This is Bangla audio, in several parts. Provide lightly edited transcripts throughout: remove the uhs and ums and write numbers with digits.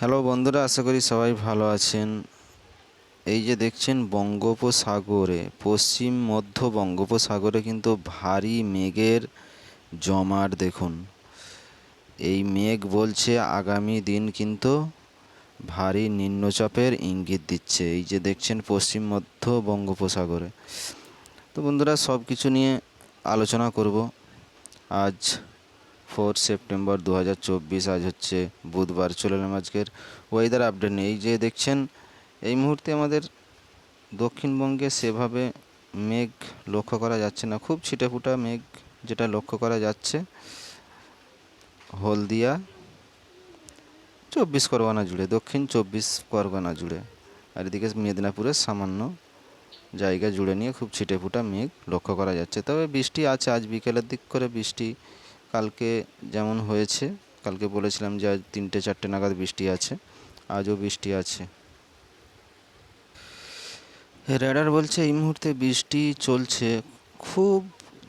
হ্যালো বন্ধুরা, আশা করি সবাই ভালো আছেন। এই যে দেখছেন বঙ্গোপসাগরে, পশ্চিম মধ্য বঙ্গোপসাগরে কিন্তু ভারী মেঘের জমাট দেখুন। এই মেঘ বলছে আগামী দিন কিন্তু ভারী নিম্নচাপের ইঙ্গিত দিচ্ছে। এই যে দেখছেন পশ্চিম মধ্য বঙ্গোপসাগরে। তো বন্ধুরা, সব কিছু নিয়ে আলোচনা করব। আজ 4 সেপ্টেম্বর 2024, আজ হচ্ছে বুধবার। চলে এলাম আজকের ওয়েদার আপডেট নিয়ে। এই যে দেখছেন এই মুহূর্তে আমাদের দক্ষিণবঙ্গে সেভাবে মেঘ লক্ষ্য করা যাচ্ছে না, খুব ছিটেফোঁটা মেঘ যেটা লক্ষ্য করা যাচ্ছে হলদিয়া 24 পরগনা জুড়ে, দক্ষিণ 24 পরগনা জুড়ে, আর এদিকে মেদিনীপুরের সামান্য জায়গা জুড়ে নিয়ে খুব ছিটেফোঁটা মেঘ লক্ষ্য করা যাচ্ছে। তবে বৃষ্টি আছে, আজ বিকেলের দিক করে বৃষ্টি কালকে যেমন হয়েছে, কালকে বলেছিলাম যে আজ 3টে 4টে নাগাদ বৃষ্টি আছে, আজও বৃষ্টি আছে। রেডার বলছে এই মুহূর্তে বৃষ্টি চলছে, খুব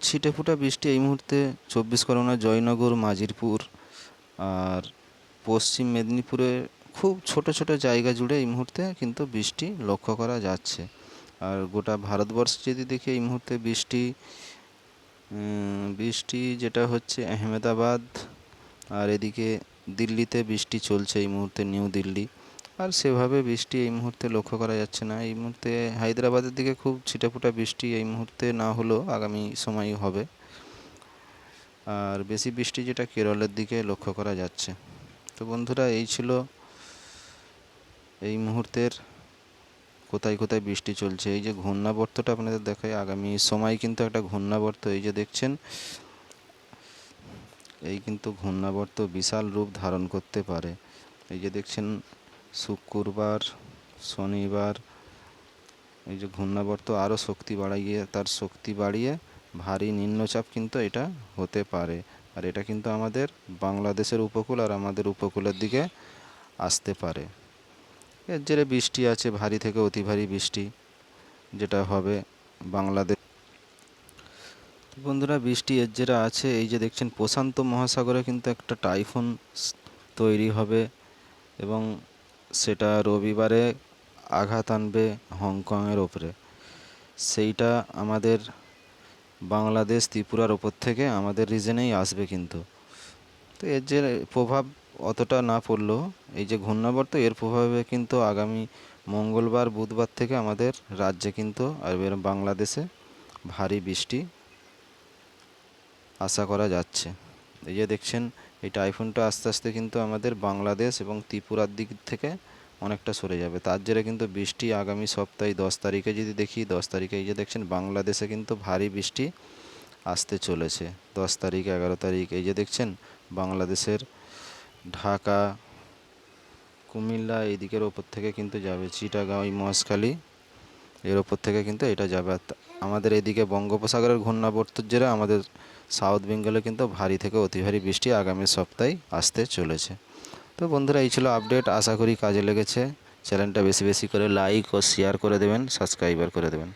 ছিটেফোঁটা বৃষ্টি এই মুহূর্তে 24 পরগনা, জয়নগর, মাজিরপুর আর পশ্চিম মেদিনীপুরে খুব ছোট ছোট জায়গা জুড়ে এই মুহূর্তে কিন্তু বৃষ্টি লক্ষ্য করা যাচ্ছে। আর গোটা ভারতবর্ষে যদি দেখি এই মুহূর্তে বৃষ্টি যেটা হচ্ছে আহমেদাবাদ আর এদিকে দিল্লিতে বৃষ্টি চলছে এই মুহূর্তে, নিউ দিল্লি। আর সেভাবে বৃষ্টি এই মুহূর্তে লক্ষ্য করা যাচ্ছে না। এই মুহূর্তে হায়দ্রাবাদের দিকে খুব ছিটেফোঁটা বৃষ্টি এই মুহূর্তে না হলেও আগামী সময় হবে। আর বেশি বৃষ্টি যেটা কেরলের দিকে লক্ষ্য করা যাচ্ছে। তো বন্ধুরা, এই ছিল এই মুহূর্তের কোথায় কোথায় বৃষ্টি চলছে। এই যে ঘূর্ণাবর্তটা আপনাদের দেখায়, আগামী সময় কিন্তু একটা ঘূর্ণাবর্ত, এই যে দেখছেন এই কিন্তু ঘূর্ণাবর্ত বিশাল রূপ ধারণ করতে পারে। এই যে দেখছেন শুক্রবার, শনিবার, এই যে ঘূর্ণাবর্ত আরও তার শক্তি বাড়িয়ে ভারী নিম্নচাপ কিন্তু এটা হতে পারে। আর এটা কিন্তু আমাদের বাংলাদেশের উপকূল আর আমাদের উপকূলের দিকে আসতে পারে। এর জেরে বৃষ্টি আছে, ভারী থেকে অতি ভারী বৃষ্টি যেটা হবে বাংলাদেশ। বন্ধুরা, বৃষ্টি এর জেরে আছে, এই যে দেখছেন প্রশান্ত মহাসাগরে কিন্তু একটা টাইফুন তৈরি হবে এবং সেটা রবিবারে আঘাত আনবে হংকংয়ের ওপরে। সেইটা আমাদের বাংলাদেশ ত্রিপুরার ওপর থেকে আমাদের রিজনেই আসবে কিন্তু। তো এর যে প্রভাব অতটা না পড়লেও এই যে ঘূর্ণাবর্ত, এর প্রভাবে কিন্তু আগামী মঙ্গলবার বুধবার থেকে আমাদের রাজ্যে কিন্তু আর বাংলাদেশে ভারী বৃষ্টি আশা করা যাচ্ছে। এই যে দেখছেন এই টাইফুনটা আস্তে আস্তে কিন্তু আমাদের বাংলাদেশ এবং ত্রিপুরার দিক থেকে অনেকটা সরে যাবে। তার জেরে কিন্তু বৃষ্টি আগামী সপ্তাহে 10 তারিখে যদি দেখি, 10 তারিখে এই যে দেখছেন বাংলাদেশে কিন্তু ভারী বৃষ্টি আসতে চলেছে। 10 তারিখ, 11 তারিখ, এই যে দেখছেন বাংলাদেশের ঢাকা, কুমিল্লা এই দিকের ওপর থেকে কিন্তু যাবে, চিটাগাঁও, মহেশখালী এর ওপর থেকে কিন্তু এটা যাবে। আমাদের এদিকে বঙ্গোপসাগরের ঘূর্ণাবর্তের জেরে আমাদের সাউথ বেঙ্গলে কিন্তু ভারী থেকে অতি ভারী বৃষ্টি আগামী সপ্তাহে আসতে চলেছে। তো বন্ধুরা, এই ছিল আপডেট, আশা করি কাজে লেগেছে। চ্যানেলটা বেশি বেশি করে লাইক ও শেয়ার করে দেবেন, সাবস্ক্রাইবার করে দেবেন।